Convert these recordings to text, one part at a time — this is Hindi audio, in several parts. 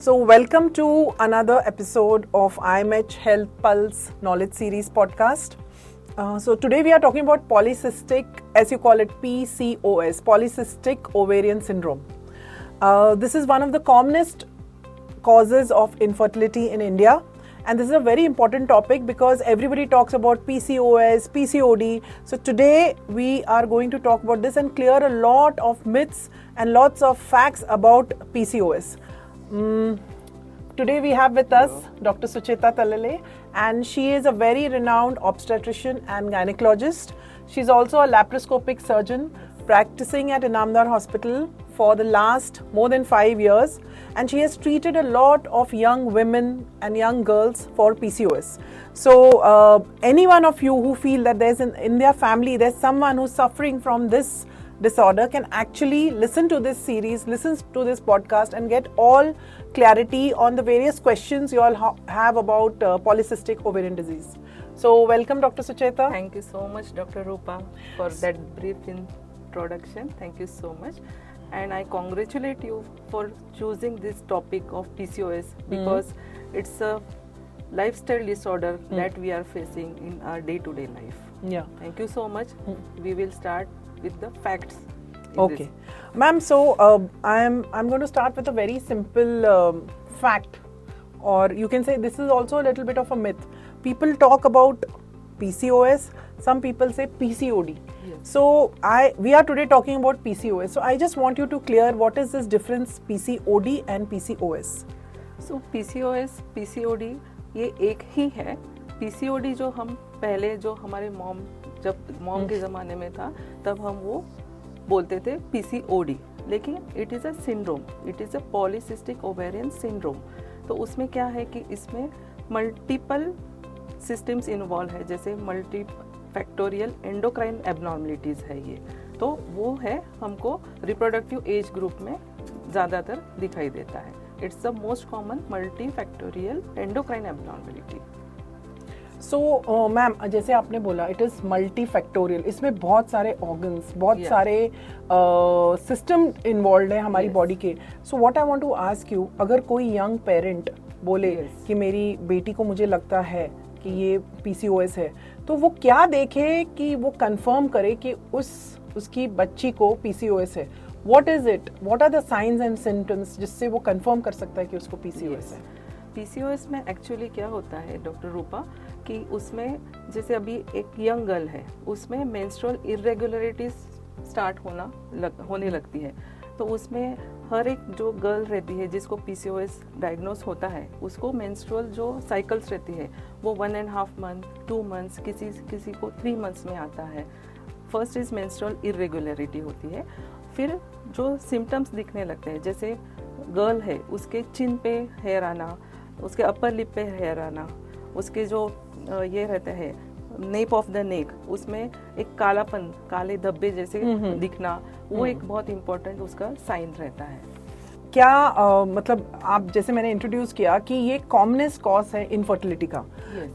So, welcome to another episode of IMH Health Pulse Knowledge Series podcast. So, today we are talking about polycystic, as you call it, PCOS, polycystic ovarian syndrome. This is one of the commonest causes of infertility in India. And this is a very important topic because everybody talks about PCOS, PCOD. So today we are going to talk about this and clear a lot of myths and lots of facts about PCOS. Today we have with us Dr. Sucheta Talale, and she is a very renowned obstetrician and gynecologist. She's also a laparoscopic surgeon practicing at Inamdar Hospital for the last more than 5 years, and she has treated a lot of young women and young girls for PCOS. So any one of you who feel that in their family there's someone who's suffering from this disorder can actually listen to this series, listen to this podcast and get all clarity on the various questions you all have about polycystic ovarian disease. So welcome Dr. Sucheta. Thank you so much Dr. Rupa for that brief introduction. Thank you so much. And I congratulate you for choosing this topic of PCOS because it's a lifestyle disorder that we are facing in our day-to-day life. Yeah. Thank you so much. We will start with the facts. Okay. Ma'am, so I'm going to start with a very simple fact, or you can say this is also a little bit of a myth. People talk about PCOS, some people say PCOD. Yes. So we are today talking about PCOS. So I just want you to clear what is this difference PCOD and PCOS. So PCOS, PCOD ये एक ही है. PCOD जो हम पहले जो हमारे जब मॉम के ज़माने में था तब हम वो बोलते थे PCOD, लेकिन it is a syndrome, it is a polycystic ovarian syndrome. तो उसमें क्या है कि इसमें मल्टीपल सिस्टम्स इन्वॉल्व है, जैसे मल्टी फैक्टोरियल एंडोक्राइन एबनॉर्मलिटीज़ है ये. तो वो है हमको रिप्रोडक्टिव एज ग्रुप में ज़्यादातर दिखाई देता है. It's the most common multi factorial endocrine abnormality. So ma'am, जैसे आपने बोला इट इज़ मल्टी फैक्टोरियल, इसमें बहुत सारे ऑर्गन्स, बहुत सारे सिस्टम इन्वॉल्व है हमारी बॉडी के. So what I want to ask you, अगर कोई यंग पेरेंट बोले कि मेरी बेटी को मुझे लगता है कि ये PCOS है, तो वो क्या देखे कि वो कंफर्म करे कि उसकी बच्ची को PCOS है? What is it, what are the science and symptoms जिससे वो कंफर्म कर सकता है कि उसको PCOS है? PCOS में एक्चुअली क्या होता है डॉक्टर रूपा कि उसमें जैसे अभी एक यंग गर्ल है, उसमें मेंस्ट्रुअल इरेगुलरिटीज स्टार्ट होने लगती है. तो उसमें हर एक जो गर्ल रहती है जिसको PCOS डायग्नोस होता है, उसको मेंस्ट्रुअल जो साइकिल्स रहती है वो 1.5 मंथ, 2 मंथ्स, किसी को 3 मंथ्स में आता है. फर्स्ट इज मेंस्ट्रुअल इरेगुलरिटी होती है. फिर जो सिम्टम्स दिखने लगते हैं, जैसे गर्ल है उसके चिन पे हेयर आना, उसके अपर लिप पे हेयर आना, उसके जो ये रहता है नेप ऑफ द नेक, उसमें एक कालापन, काले धब्बे जैसे दिखना, वो एक बहुत इम्पोर्टेंट उसका साइन रहता है. क्या मतलब आप जैसे मैंने इंट्रोड्यूस किया कि ये कॉमनेस्ट कॉज है इनफर्टिलिटी का,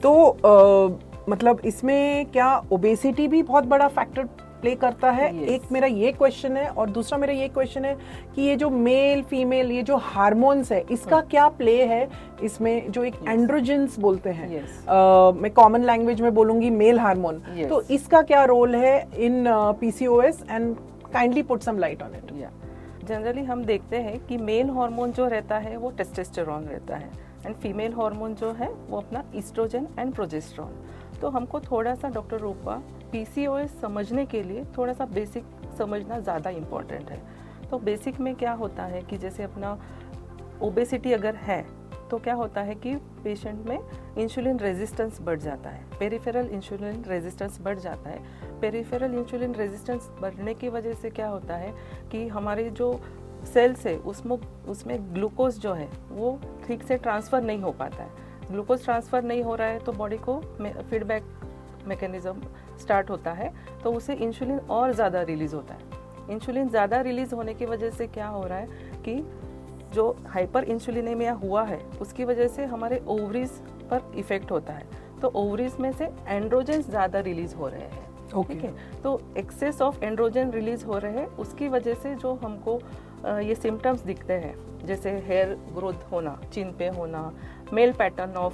तो मतलब इसमें क्या ओबेसिटी भी बहुत बड़ा फैक्टर प्ले करता है? एक मेरा ये क्वेश्चन है, और दूसरा मेरा ये क्वेश्चन है कि ये जो मेल फीमेल ये जो हार्मोन्स है इसका क्या प्ले है इसमें, जो एक एंड्रोजेंस बोलते हैं, मैं कॉमन लैंग्वेज में बोलूंगी मेल हार्मोन, तो इसका क्या रोल है in PCOS and kindly put some light on it. Generally हम देखते हैं कि मेल हार्मोन जो रहता है वो टेस्टोस्टेरोन रहता है, एंड फीमेल हार्मोन जो है वो अपना ईस्ट्रोजन एंड प्रोजेस्टेरोन. तो हमको थोड़ा सा डॉक्टर रूपा PCOS समझने के लिए थोड़ा सा बेसिक समझना ज़्यादा इम्पॉर्टेंट है. तो बेसिक में क्या होता है कि जैसे अपना ओबेसिटी अगर है तो क्या होता है कि पेशेंट में इंसुलिन रेजिस्टेंस बढ़ जाता है, पेरिफेरल इंसुलिन रेजिस्टेंस बढ़ जाता है. पेरिफेरल इंसुलिन रेजिस्टेंस बढ़ने की वजह से क्या होता है कि हमारे जो सेल्स है उसमें ग्लूकोज जो है वो ठीक से ट्रांसफ़र नहीं हो पाता है. ग्लूकोज ट्रांसफ़र नहीं हो रहा है तो बॉडी को फीडबैक मैकेनिज्म स्टार्ट होता है, तो उसे इंसुलिन और ज़्यादा रिलीज़ होता है. इंसुलिन ज़्यादा रिलीज़ होने की वजह से क्या हो रहा है कि जो हाइपर इंसुलिनेमिया हुआ है उसकी वजह से हमारे ओवरीज पर इफ़ेक्ट होता है. तो ओवरीज में से एंड्रोजेंस ज़्यादा रिलीज़ हो रहे हैं. ठीक है, तो एक्सेस ऑफ एंड्रोजन रिलीज़ हो रहे हैं, उसकी वजह से जो हमको ये सिम्टम्स दिखते हैं जैसे हेयर ग्रोथ होना, चिन पे होना, male pattern of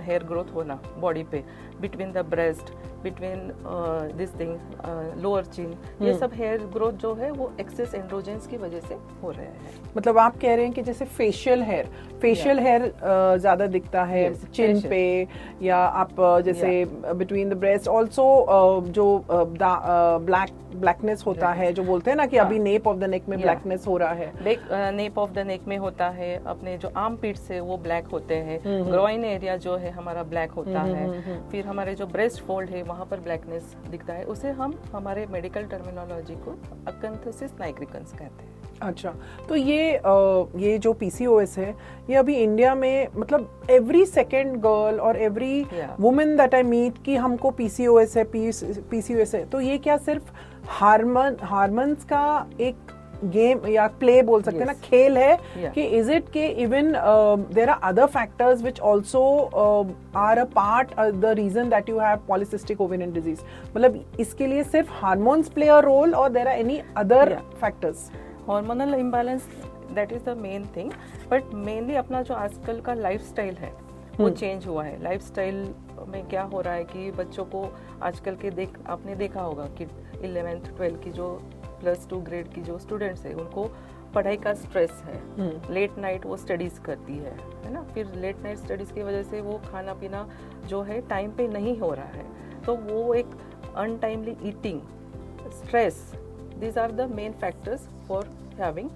hair growth होना बॉडी पे, between the breast, between this thing lower chin, ये सब हेयर ग्रोथ जो है वो एक्सेस एंड्रोजेंस की वजह से हो रहे हैं। मतलब आप कह रहे हैं कि जैसे फेशियल हेयर ज्यादा दिखता है चिन पे, या आप जैसे बिटवीन द ब्रेस्ट ऑल्सो जो ब्लैकनेस होता है, जो बोलते हैं ना कि अभी नेप ऑफ द नेक में ब्लैकनेस हो रहा है, नेप ऑफ द नेक में होता है, अपने जो आर्म पिट्स है वो ब्लैक होते हैं, ग्रोइन एरिया जो है हमारा ब्लैक होता है, फिर हमारे जो ब्रेस्ट फोल्ड है वहाँ पर ब्लैकनेस दिखता है, उसे हम हमारे मेडिकल टर्मिनोलॉजी को अकंथसिस नाइग्रिकन्स कहते हैं। अच्छा, तो ये जो PCOS है, ये अभी इंडिया में मतलब एवरी सेकेंड गर्ल और every women that I meet कि हमको PCOS है, तो ये क्या सिर्फ हार्मोन्स का एक गेम या प्ले बोल सकते हैं ना, खेल है कि इज इट के even there are other factors which also are a part the reason that you have polycystic ovarian disease, मतलब इसके लिए सिर्फ हार्मोन्स प्ले अ रोल और there are any other factors? Hormonal imbalance that is the main thing, but mainly अपना जो आजकल का लाइफस्टाइल है वो चेंज हुआ है। लाइफस्टाइल में क्या हो रहा है कि बच्चों को आजकल के आपने देखा होगा कि 11th 12th की जो +2 ग्रेड की जो स्टूडेंट्स है उनको पढ़ाई का स्ट्रेस है, लेट नाइट वो स्टडीज करती है ना, फिर लेट नाइट स्टडीज की वजह से वो खाना पीना जो है टाइम पे नहीं हो रहा है, तो वो एक untimely eating, stress, these are the main factors for having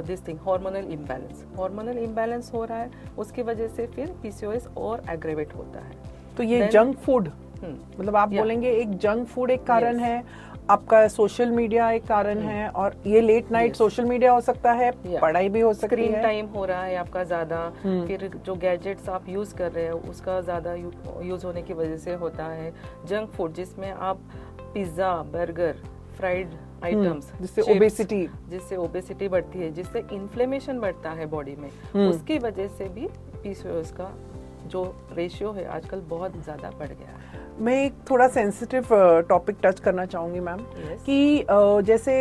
this thing, hormonal imbalance. Hormonal imbalance हो रहा है, उसकी वजह से फिर PCOS और एग्रेवेट होता है। तो ये जंक फूड, मतलब आप बोलेंगे एक जंक फूड एक कारण है, आपका सोशल मीडिया एक कारण है, और ये लेट नाइट सोशल मीडिया हो सकता है, पढ़ाई भी हो सकती है, स्क्रीन टाइम हो रहा है आपका ज्यादा, फिर जो गैजेट्स आप यूज कर रहे हो उसका ज्यादा यूज होने की वजह से होता है। जंक फूड जिसमें आप पिज्जा, बर्गर, फ्राइड आइटम्स, जिससे ओबेसिटी बढ़ती है, जिससे इन्फ्लेमेशन बढ़ता है बॉडी में, उसकी वजह से भी PCOS का जो रेशियो है आजकल बहुत ज़्यादा बढ़ गया है। मैं एक थोड़ा सेंसिटिव टॉपिक टच करना चाहूँगी मैम, कि जैसे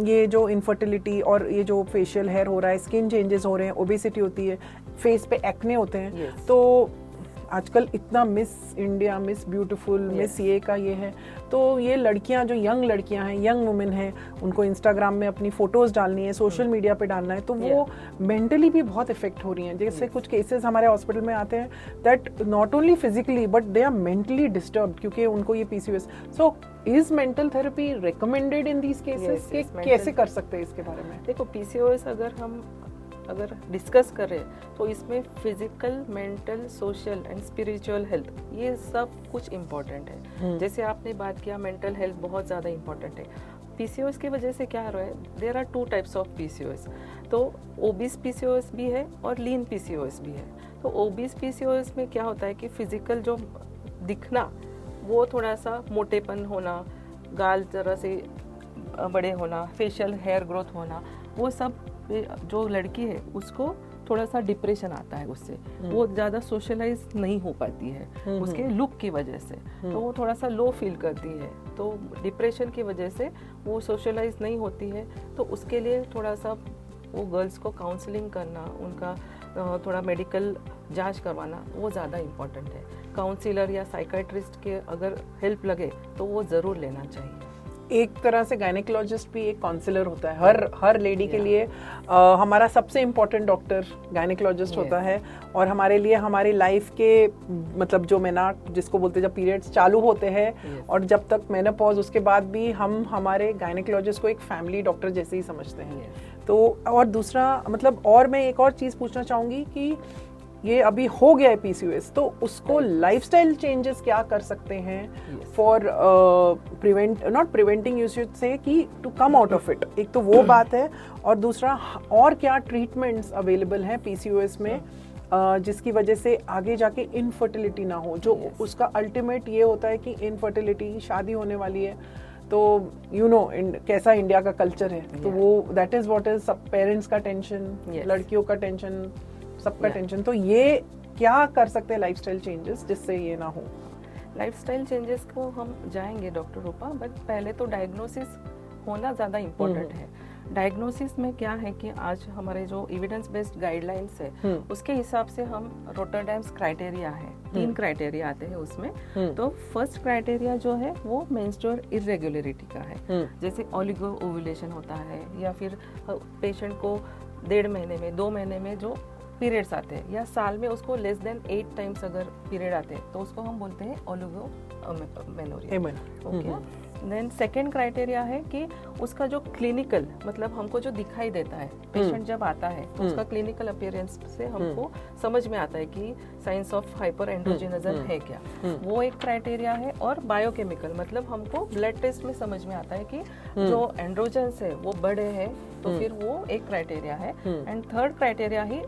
ये जो इनफर्टिलिटी और ये जो फेशियल हेयर हो रहा है, स्किन चेंजेस हो रहे हैं, ओबेसिटी होती है, फेस पे एक्ने होते हैं, तो आजकल इतना miss India, miss beautiful, miss ये का ये है, तो ये लड़कियां जो यंग लड़कियां हैं, यंग वुमेन हैं, उनको इंस्टाग्राम में अपनी फोटोज डालनी है, सोशल मीडिया पे डालना है, तो वो मेंटली भी बहुत इफेक्ट हो रही हैं। जैसे कुछ केसेस हमारे हॉस्पिटल में आते हैं that not only physically but they are mentally disturbed क्योंकि उनको ये PCOS। So is mental therapy recommended in these cases? कैसे कर सकते हैं इसके बारे में? देखो, PCOS अगर डिस्कस करें तो इसमें physical, mental, social and spiritual health ये सब कुछ इम्पोर्टेंट है। जैसे आपने बात किया, मेंटल हेल्थ बहुत ज़्यादा इम्पोर्टेंट है। PCOS की वजह से क्या हो रहा है, there are 2 types of PCOS, तो ओबीस PCOS भी है और लीन PCOS भी है। तो ओबीस PCOS में क्या होता है कि फिजिकल जो दिखना, वो थोड़ा सा मोटेपन होना, गाल जरा से बड़े होना, फेशियल हेयर ग्रोथ होना, वो सब जो लड़की है उसको थोड़ा सा डिप्रेशन आता है उससे, वो ज़्यादा सोशलाइज नहीं हो पाती है उसके लुक की वजह से, तो वो थोड़ा सा लो फील करती है, तो डिप्रेशन की वजह से वो सोशलाइज नहीं होती है। तो उसके लिए थोड़ा सा वो गर्ल्स को काउंसलिंग करना, उनका थोड़ा मेडिकल जांच करवाना वो ज़्यादा इम्पोर्टेंट है। काउंसलर या साइकाइट्रिस्ट के अगर हेल्प लगे तो वो ज़रूर लेना चाहिए। एक तरह से गायनेकोलॉजिस्ट भी एक काउंसलर होता है, हर लेडी के लिए हमारा सबसे इम्पोर्टेंट डॉक्टर गायनेकोलॉजिस्ट होता है, और हमारे लिए हमारी लाइफ के मतलब जो जिसको बोलते हैं जब पीरियड्स चालू होते हैं और जब तक मेनोपॉज, उसके बाद भी हम हमारे गायनेकोलॉजिस्ट को एक फैमिली डॉक्टर जैसे ही समझते हैं। तो और दूसरा मतलब, और मैं एक और चीज़ पूछना चाहूँगी कि ये अभी हो गया है PCOS, तो उसको लाइफस्टाइल चेंजेस क्या कर सकते हैं for not preventing, you should say कि to come out of it. एक तो वो बात है, और दूसरा और क्या ट्रीटमेंट्स अवेलेबल हैं PCOS में जिसकी वजह से आगे जाके इनफर्टिलिटी ना हो, जो उसका अल्टीमेट ये होता है कि इनफर्टिलिटी, शादी होने वाली है, तो यू नो कैसा इंडिया का कल्चर है, तो वो दैट इज व्हाट इज सब पेरेंट्स का टेंशन, लड़कियों का टेंशन, सबका टेंशन। तो ये क्या कर सकते हैं लाइफस्टाइल चेंजेस जिससे ये ना हो? लाइफस्टाइल चेंजेस को हम जाएंगे डॉक्टर रूपा, बट पहले तो डायग्नोसिस होना ज़्यादा इम्पोर्टेंट है। डायग्नोसिस में क्या है कि आज हमारे जो एविडेंस बेस्ड गाइडलाइंस है उसके हिसाब से हम रोटरडैम्स क्राइटेरिया है, 3 क्राइटेरिया आते हैं उसमें। तो फर्स्ट क्राइटेरिया जो है वो मेंस्ट्रुअल इरेगुलरिटी का है, जैसे ओलिगो ओव्यूलेशन होता है या फिर पेशेंट को 1.5 महीने में 2 महीने में जो पीरियड्स आते हैं या साल में उसको लेस देन 8 टाइम्स अगर पीरियड आते हैं तो उसको हम बोलते हैं oligomenorrhoea. Okay, then second criteria है कि उसका जो क्लिनिकल मतलब हमको जो दिखाई देता है पेशेंट जब आता है तो उसका क्लिनिकल अपीयरेंस से हमको समझ में आता है कि साइंस ऑफ हाइपर एंड्रोजिनिज्म है क्या, वो एक क्राइटेरिया है। और बायोकेमिकल मतलब हमको ब्लड टेस्ट में समझ में आता है कि जो एंड्रोजेंस है वो बड़े हैं तो फिर वो एक क्राइटेरिया है। And third criteria he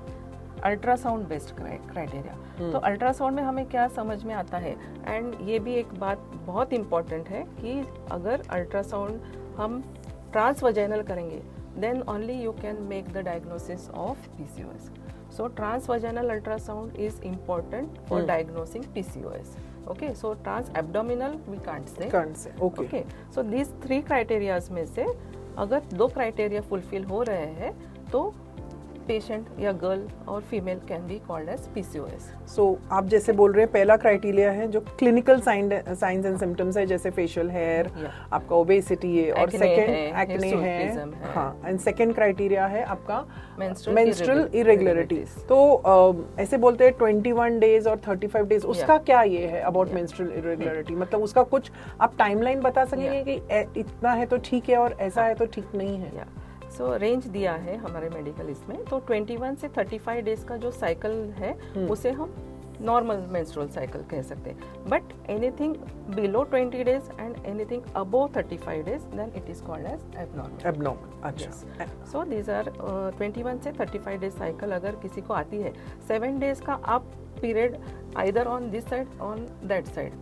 ultrasound based criteria. तो अल्ट्रासाउंड में हमें क्या समझ में आता है, एंड ये भी एक बात बहुत इंपॉर्टेंट है कि अगर अल्ट्रासाउंड हम ट्रांसवजाइनल करेंगे then only you can make the diagnosis of PCOS. So transvaginal ultrasound is important for diagnosing PCOS. Okay, so trans-abdominal we can't say. Okay. So these 3 criteria में से अगर 2 क्राइटेरिया फुलफिल हो रहे हैं तो पेशेंट या गर्ल और female can be called as PCOS. So आप जैसे बोल रहे हैं पहला क्राइटेरिया है जो क्लिनिकल साइंस एंड सिम्टम्स है, जैसे फेशियल हेयर, आपका ओबेसिटी है, और सेकंड एक्ने है, हाँ, एंड सेकंड क्राइटेरिया है आपका मेंस्ट्रुअल इरेगुलरिटी। तो ऐसे बोलते हैं 21 डेज और 35 डेज, उसका क्या ये है अबाउट मेंस्ट्रुअल इरेगुलरिटी, मतलब उसका कुछ आप टाइमलाइन बता सकेंगे कि इतना है तो ठीक है और ऐसा है तो ठीक नहीं है? सो रेंज दिया है हमारे मेडिकल इसमें, तो 21 से 35 डेज का जो साइकिल है उसे हम नॉर्मल मेंस्ट्रुअल साइकिल कह सकते हैं। But anything below 20 days and anything above 35 days then it is called as abnormal. अच्छा, सो दीज आर 21 से 35 डेज साइकिल अगर किसी को आती है, 7 डेज का up period either on this side on that side,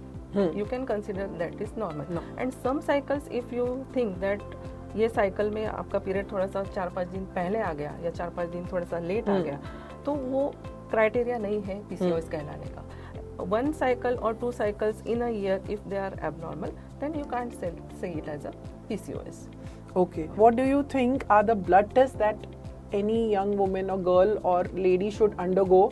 you can consider that is normal. And some cycles if you think that ये साइकिल में आपका पीरियड थोड़ा सा 4-5 दिन पहले आ गया या 4-5 दिन थोड़ा सा लेट आ गया, तो वो क्राइटेरिया नहीं है PCOS कहलाने का। 1 cycle or 2 cycles in a year if they are abnormal then you can't say it as a PCOS. Okay, what do you think are the blood tests that any young woman or girl or lady should undergo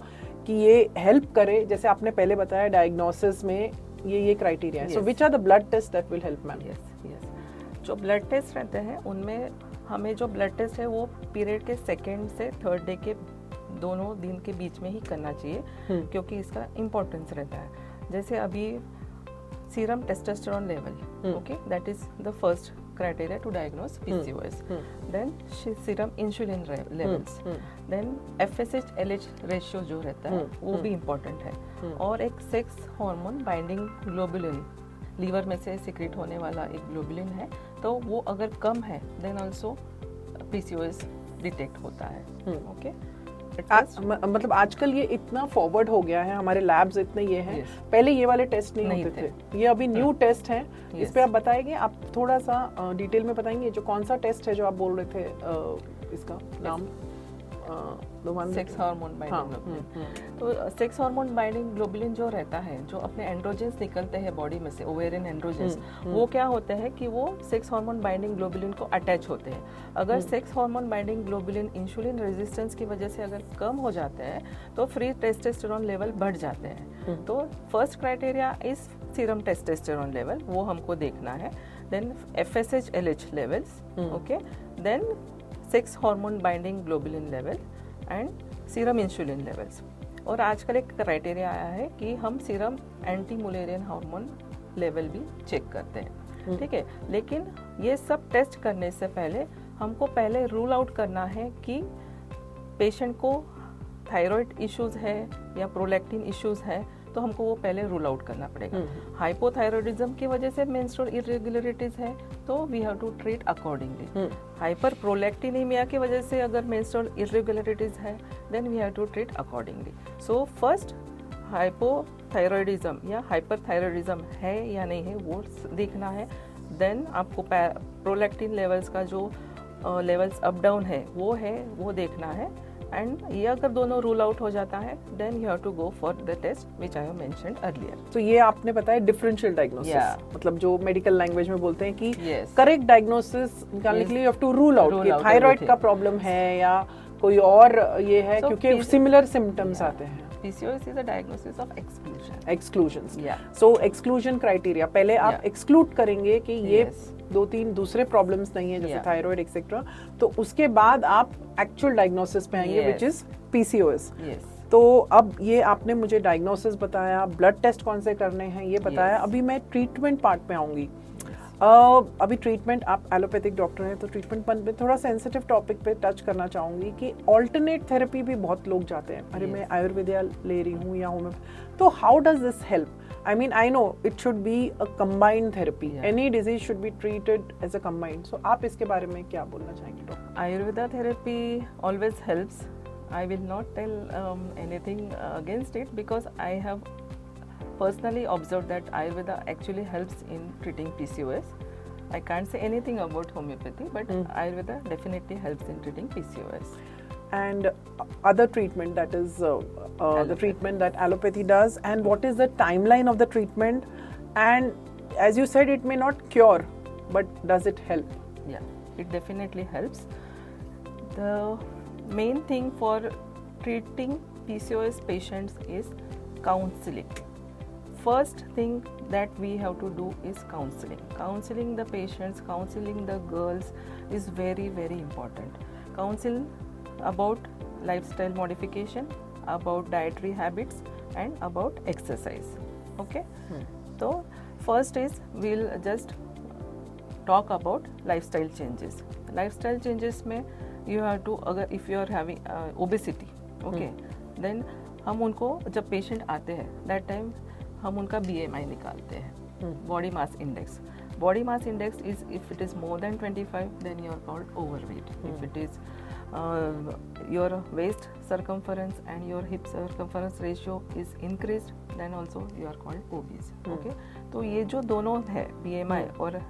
कि ये हेल्प करे? जैसे आपने पहले बताया डायग्नोसिस में ये क्राइटेरिया है, so which are the blood tests that will help, ma'am? Yes. जो ब्लड टेस्ट रहते हैं उनमें हमें जो ब्लड टेस्ट है वो पीरियड के 2nd से 3rd डे के दोनों दिन के बीच में ही करना चाहिए, क्योंकि इसका इम्पोर्टेंस रहता है। जैसे अभी serum testosterone level, okay, that is the first criteria to diagnose PCOS. Then serum insulin levels. Then FSH LH ratio जो रहता है वो भी इम्पोर्टेंट है। और एक sex hormone binding globulin, liver में से सिक्रेट होने वाला एक ग्लोबुलिन है, तो वो अगर कम है देन ऑल्सो PCOS डिटेक्ट होता है। ओके, मतलब आजकल ये इतना फॉरवर्ड हो गया है, हमारे लैब्स इतने ये हैं, पहले ये वाले टेस्ट नहीं होते थे, ये अभी न्यू टेस्ट हैं। इस पे आप बताएंगे, आप थोड़ा सा डिटेल में बताएंगे जो कौन सा टेस्ट है जो आप बोल रहे थे, इसका नाम? Sex hormone binding globulin. तो सेक्स हार्मोन बाइंडिंग ग्लोबुलिन जो रहता है, जो अपने एंड्रोजेंस निकलते हैं बॉडी में से, ओवेरियन एंड्रोजेंस, वो क्या होते हैं कि वो सेक्स हार्मोन बाइंडिंग ग्लोबुलिन को अटैच होते हैं। अगर sex hormone binding globulin insulin resistance की वजह से अगर कम हो जाते हैं तो फ्री टेस्टोस्टेरोन लेवल बढ़ जाते हैं। तो first criteria is serum testosterone level, वो हमको देखना है। Then FSH LH levels, okay, then sex hormone binding globulin level and serum insulin levels. और आजकल एक क्राइटेरिया आया है कि हम serum anti Mullerian hormone level भी चेक करते हैं, ठीक है। लेकिन ये सब टेस्ट करने से पहले हमको पहले रूल आउट करना है कि पेशेंट को थायराइड इश्यूज है या प्रोलैक्टिन इश्यूज है, तो हमको वो पहले रूल आउट करना पड़ेगा। हाइपोथायरॉयडिज्म की वजह से मेंस्ट्रुअल इरेगुलरिटीज है तो we have to treat accordingly. Hyperprolactinaemia की वजह से अगर मेंस्ट्रुअल इरेगुलरिटीज है then we have to treat accordingly. So first hypothyroidism या हाइपरथायरॉयडिज्म है या नहीं है वो देखना है। देन आपको प्रोलैक्टिन लेवल्स का जो लेवल्स अप डाउन है वो देखना है। एंड ये अगर दोनों रूल आउट हो जाता है then you have to go for the test which I have mentioned earlier. तो ये आपने बताया डिफरेंशियल डायग्नोसिस, Yeah. मतलब जो मेडिकल लैंग्वेज में बोलते हैं कि Yes. करेक्ट डायग्नोसिस निकालने के लिए you have to rule out Rule कि out थायराइड everything. का प्रॉब्लम है या कोई और ये है, So, क्योंकि PC सिमिलर सिम्टम्स आते हैं. PCOS is a diagnosis of exclusion. Exclusions. Yeah. So exclusion criteria पहले आप Yeah. एक्सक्लूड करेंगे कि ये Yes. 2-3 दूसरे प्रॉब्लम्स नहीं है जैसे Yeah. थायराइड एक्सेट्रा, तो उसके बाद आप एक्चुअल डायग्नोसिस पे आएंगे Yes. Which is PCOS. Yes. तो अब ये आपने मुझे डायग्नोसिस बताया, ब्लड टेस्ट कौन से करने हैं ये बताया. Yes. अभी मैं ट्रीटमेंट पार्ट पे आऊंगी. अभी ट्रीटमेंट, आप एलोपैथिक डॉक्टर हैं तो ट्रीटमेंट पे थोड़ा सेंसिटिव टॉपिक पे टच करना चाहूंगी कि ऑल्टरनेट थेरेपी भी बहुत लोग जाते हैं. अरे मैं आयुर्वेदिया ले रही हूँ या होम्योपैथी, तो how does this help? I mean, I know it should be a combined therapy. Yeah. Any disease should be treated as a combined. So आप इसके बारे में क्या बोलना चाहेंगे doctor? Ayurveda therapy always helps. I will not tell anything against it because I have personally observed that Ayurveda actually helps in treating PCOS. I can't say anything about homeopathy, but Ayurveda definitely helps in treating PCOS. And other treatment, that is the treatment that allopathy does, and what is the timeline of the treatment? And as you said, it may not cure, but does it help? Yeah, it definitely helps. The main thing for treating PCOS patients is counseling. First thing that we have to do is counseling. Counseling the patients, counseling the girls is very, very important. Counsel about lifestyle modification, about dietary habits, and about exercise. Okay? So, first is we'll just talk about lifestyle changes. Lifestyle changes में you have to, अगर if you are having obesity, okay, then हम उनको जब patient आते हैं that time हम उनका BMI निकालते हैं, body mass index. Body mass index is if it is more than 25 then you are called overweight. If it is your waist circumference and your hip circumference ratio is increased then also you are called obese. Okay, तो ये जो दोनों है BMI और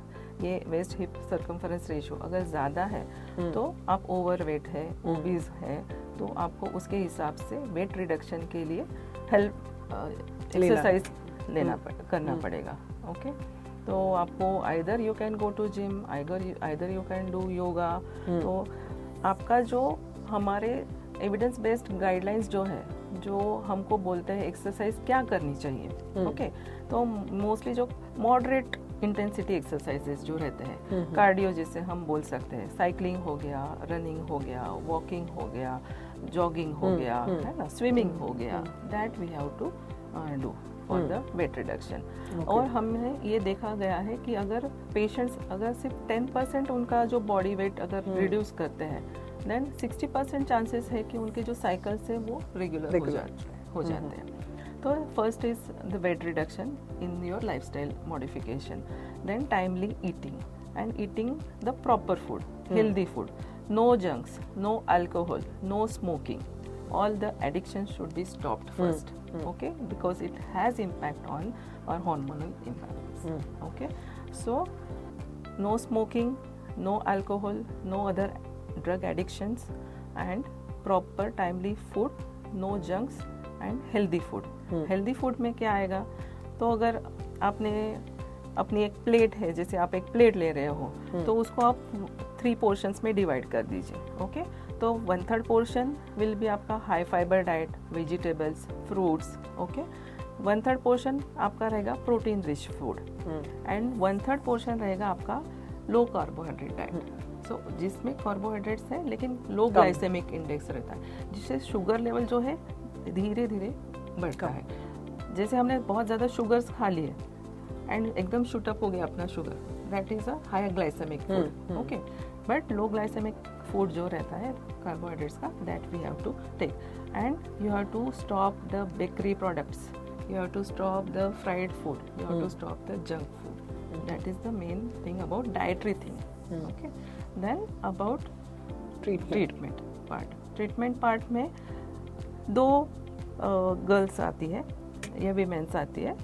ये वेस्ट हिप सर्कमफरेंस रेशियो अगर ज़्यादा है तो आप ओवरवेट है, ओबीज है, तो आपको उसके हिसाब से वेट रिडक्शन के लिए हेल्प एक्सरसाइज करना पड़ेगा. ओके, तो आपको either you can go to gym, either you can do yoga. तो आपका जो हमारे एविडेंस बेस्ड गाइडलाइंस जो है, जो हमको बोलते हैं एक्सरसाइज क्या करनी चाहिए. ओके, तो मोस्टली जो मॉडरेट इंटेंसिटी एक्सरसाइजेस जो रहते हैं, कार्डियो जिसे हम बोल सकते हैं, साइकिलिंग हो गया, रनिंग हो गया, वॉकिंग हो गया, जॉगिंग हो गया, है ना, स्विमिंग हो गया, that we have to do for the weight reduction. और हमने ये देखा गया है कि अगर पेशेंट्स अगर सिर्फ 10% उनका जो बॉडी वेट अगर रिड्यूस करते हैं देन 60% चांसेस है कि उनके जो साइकिल्स है वो रेगुलर हो जाते हैं. तो first is the weight reduction in your lifestyle modification, then timely eating and eating the proper food, healthy food, no junks, no alcohol, no smoking. All the addictions should be stopped first. Okay, because it has impact on our hormonal imbalance. Okay, so no smoking, no alcohol, no other drug addictions, and proper timely food, no junks and healthy food. Healthy food में क्या आएगा? तो अगर आपने अपनी एक प्लेट है, जैसे आप एक प्लेट ले रहे हो तो उसको आप 3 पोर्शंस में डिवाइड कर दीजिए. ओके, तो 1/3 पोर्शन विल बी आपका high fibre diet, vegetables, fruits. Okay, 1/3 portion आपका रहेगा protein rich food and 1/3 portion रहेगा आपका लो कार्बोहाइड्रेट डाइट. सो जिसमें कार्बोहाइड्रेट्स है लेकिन लो ग्लाइसेमिक इंडेक्स रहता है, जिससे शुगर लेवल जो है धीरे धीरे बढ़ता है. जैसे हमने बहुत ज़्यादा शुगर्स खा लिए एंड एकदम शूटअप हो गया अपना sugar, that is a high glycemic food. Okay, but low glycemic food जो रहता है कार्बोहाइड्रेट्स का, that we have to take. And you have to stop the bakery products, you have to stop the fried food, you have to stop the junk food. That is the main thing about dietary thing. Okay, then about treatment part में 2 गर्ल्स आती है या विमेंस आती है,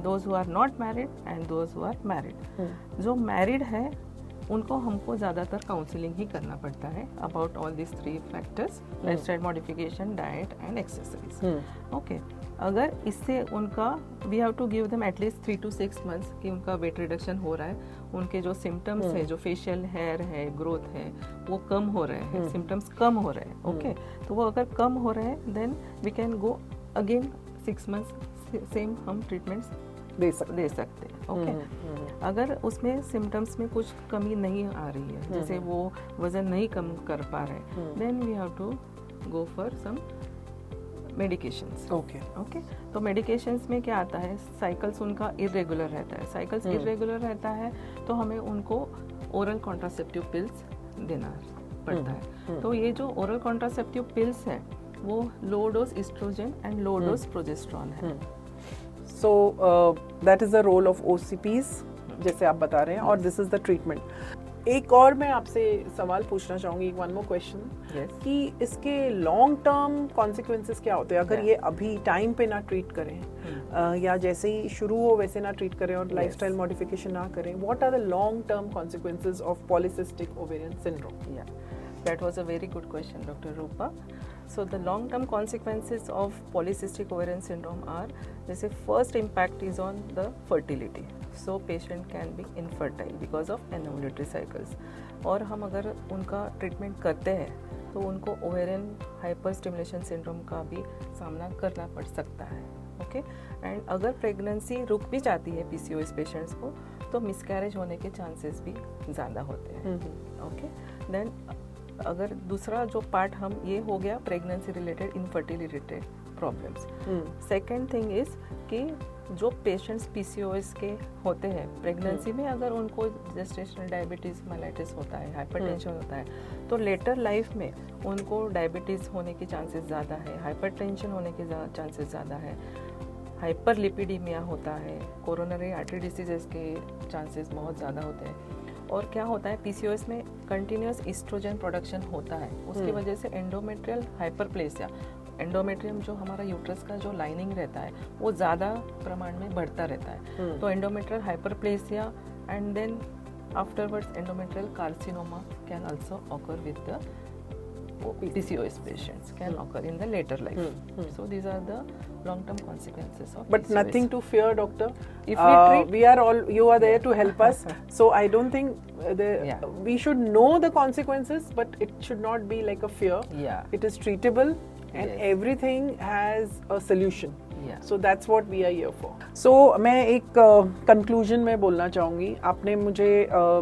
those who are not married and those who are married. जो मैरिड है उनको हमको ज़्यादातर काउंसलिंग ही करना पड़ता है about all this 3 factors, lifestyle modification, diet and exercise. Okay, अगर इससे उनका we have to give them at least 3 to 6 months कि उनका वेट रिडक्शन हो रहा है, उनके जो सिम्टम्स है, जो फेशियल हेयर है, ग्रोथ है, वो कम हो रहे हैं, सिम्टम्स कम हो रहे हैं। ओके, तो वो अगर कम हो रहे हैं then we can go again 6 months same हम ट्रीटमेंट्स दे सकते हैं। ओके, अगर उसमें सिम्टम्स में कुछ कमी नहीं आ रही है, जैसे वो वजन नहीं कम कर पा रहे, then we have to go for some medications. Okay, तो मेडिकेशंस में क्या आता है, साइकिल्स उनका इरेगुलर रहता है। साइकिल्स इरेगुलर रहता है तो हमें उनको ओरल कॉन्ट्रासेप्टिव पिल्स देना पड़ता है। तो ये जो ओरल कॉन्ट्रासेप्टिव पिल्स है वो low dose oestrogen and low dose progesterone है। So that is the role of OCPs जैसे आप बता रहे हैं, और दिस इज द ट्रीटमेंट। एक और मैं आपसे सवाल पूछना चाहूँगी, वन मोर क्वेश्चन, कि इसके लॉन्ग टर्म कॉन्सिक्वेंसेस क्या होते हैं अगर ये अभी टाइम पे ना ट्रीट करें, या जैसे ही शुरू हो वैसे ना ट्रीट करें और लाइफस्टाइल मॉडिफिकेशन ना करें? What are the long term consequences of polycystic ovarian syndrome? That was a very good question, Dr. Rupa. So the long-term consequences of polycystic ovarian syndrome are, जैसे first impact is on the fertility. So patient can be infertile because of anovulatory cycles. और हम अगर उनका ट्रीटमेंट करते हैं तो उनको ओवेरियन हाइपर स्टिमुलेशन सिंड्रोम का भी सामना करना पड़ सकता है। ओके, एंड अगर प्रेगनेंसी रुक भी जाती है PCOS पेशेंट्स को तो मिसकैरेज होने के चांसेस भी ज़्यादा होते हैं। ओके, देन अगर दूसरा जो पार्ट हम, ये हो गया pregnancy related infertility related problems. Second thing is कि जो पेशेंट्स PCOS के होते हैं प्रेगनेंसी में, अगर उनको जेस्टेशनल डायबिटीज़ मेलाइटिस होता है, हाइपरटेंशन होता है, तो लेटर लाइफ में उनको डायबिटीज़ होने के चांसेस ज़्यादा है, हाइपरटेंशन होने के चांसेस ज़्यादा है, हाइपरलिपिडीमिया होता है, कोरोनरी आर्टरी डिसीजेस के चांसेस बहुत ज़्यादा होते हैं। और क्या होता है PCOS में कंटिन्यूस एस्ट्रोजन प्रोडक्शन होता है, उसकी वजह से एंडोमेट्रियल हाइपरप्लेसिया, एंडोमेट्रियम जो हमारा यूट्रस का जो लाइनिंग रहता है वो ज़्यादा प्रमाण में बढ़ता रहता है। तो endometrial hyperplasia and then afterwards endometrial carcinoma can also occur with the PCOS patients can occur in the later life. So these are the long-term consequences of But PCOS. nothing to fear, doctor. If we treat, we are all, you are there to help us. So I don't think we should know the consequences, but it should not be like a fear. It is treatable, and everything has a solution. So that's what we are here for. So मैं एक conclusion में बोलना चाहूँगी। आपने मुझे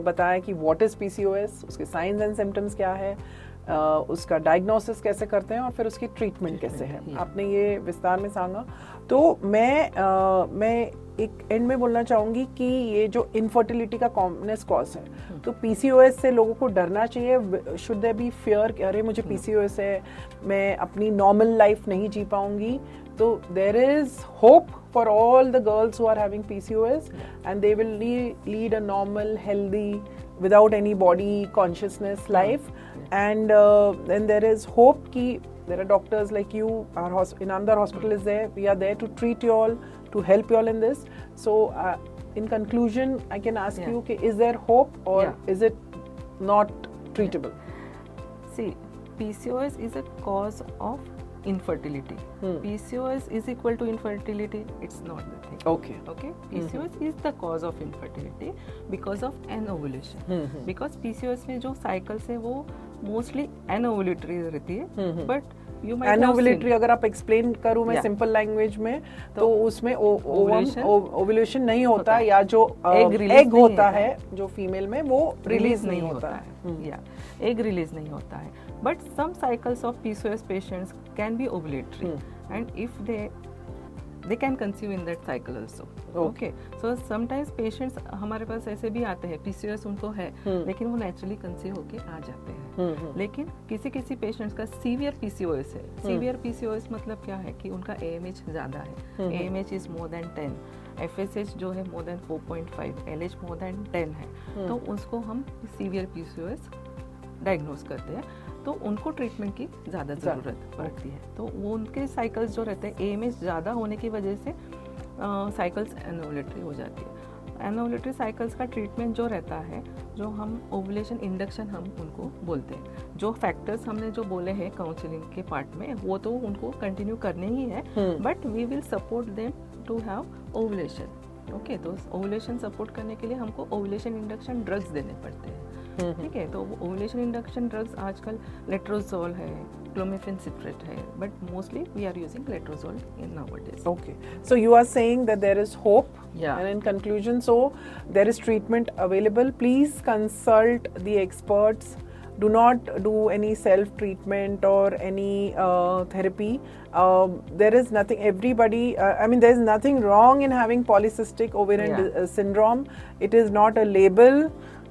बताया कि what is PCOS, उसके signs and symptoms क्या है, उसका डायग्नोसिस कैसे करते हैं और फिर उसकी ट्रीटमेंट कैसे है, आपने ये विस्तार में सांगा। तो मैं एक एंड में बोलना चाहूँगी कि ये जो इनफर्टिलिटी का कॉमनेस्ट कॉज है, तो PCOS से लोगों को डरना चाहिए? शुड देयर बी फियर कि अरे मुझे PCOS है, मैं अपनी नॉर्मल लाइफ नहीं जी पाऊँगी? तो there is hope for all the girls who are having PCOS, and they will lead a normal, healthy, without any body consciousness life. And then there is hope ki there are doctors like you, our in Andhar Hospital is there, we are there to treat you all, to help you all in this. So in conclusion I can ask you ki, is there hope or is it not treatable? See, PCOS is a cause of infertility. PCOS is equal to infertility? It's not the thing. Okay. PCOS is the cause of infertility because of anovulation. Because PCOS में जो cycles है वो mostly anovulatory रहती है, but you might एनोवुलेटरी अगर आप एक्सप्लेन करूँ मैं सिंपल लैंग्वेज में, तो उसमें ओव्यूलेशन नहीं होता, या जो एग होता है जो फीमेल में वो रिलीज नहीं होता है, या एग रिलीज नहीं होता है। But some cycles of PCOS patients can be ovulatory, and if they can conceive in that cycle also. Okay. So sometimes patients हमारे पास ऐसे भी आते हैं PCOS उनको है, लेकिन वो naturally conceive होके आ जाते हैं। लेकिन किसी किसी पेशेंट्स का सीवियर PCOS है। सीवियर PCOS मतलब क्या है कि उनका AMH ज़्यादा है, AMH is more than 10, FSH जो है more than 4.5, LH more than 10 है, तो उसको हम सीवियर PCOS डायग्नोज करते हैं। तो उनको ट्रीटमेंट की ज़्यादा ज़रूरत पड़ती है। तो वो उनके साइकिल्स जो रहते हैं AMH ज़्यादा होने की वजह से साइकिल्स एनोवुलेटरी हो जाती है। एनोवुलेटरी साइकिल्स का ट्रीटमेंट जो रहता है, जो हम ओवुलेशन इंडक्शन हम उनको बोलते हैं, जो फैक्टर्स हमने जो बोले हैं काउंसलिंग के पार्ट में, वो तो उनको कंटिन्यू करने ही है, but we will support them to have ovulation. Okay, तो ओवुलेशन सपोर्ट करने के लिए हमको ओवुलेशन इंडक्शन ड्रग्स देने पड़ते हैं। ठीक है, तो ओवुलेशन इंडक्शन ड्रग्स आजकल लेट्रोजोल है, क्लोमिफेन सिट्रेट है, but mostly we are using letrozole in nowadays. Okay, so you are saying that there is hope. Yeah. And in conclusion, so there is treatment available. Please consult the experts. Do not do any self-treatment or any therapy. There is nothing. Everybody. I mean, there is nothing wrong in having polycystic ovarian syndrome. It is not a label.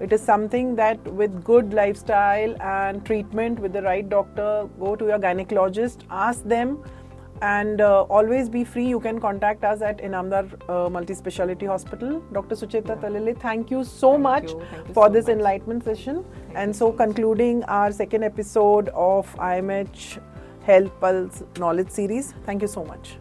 It is something that with good lifestyle and treatment with the right doctor, go to your gynecologist, ask them, and always be free. You can contact us at Inamdar Multi-Speciality Hospital. Dr. Sucheta Talele, thank you so much for this enlightenment session. And so concluding our second episode of IMH Health Pulse Knowledge Series. Thank you so much.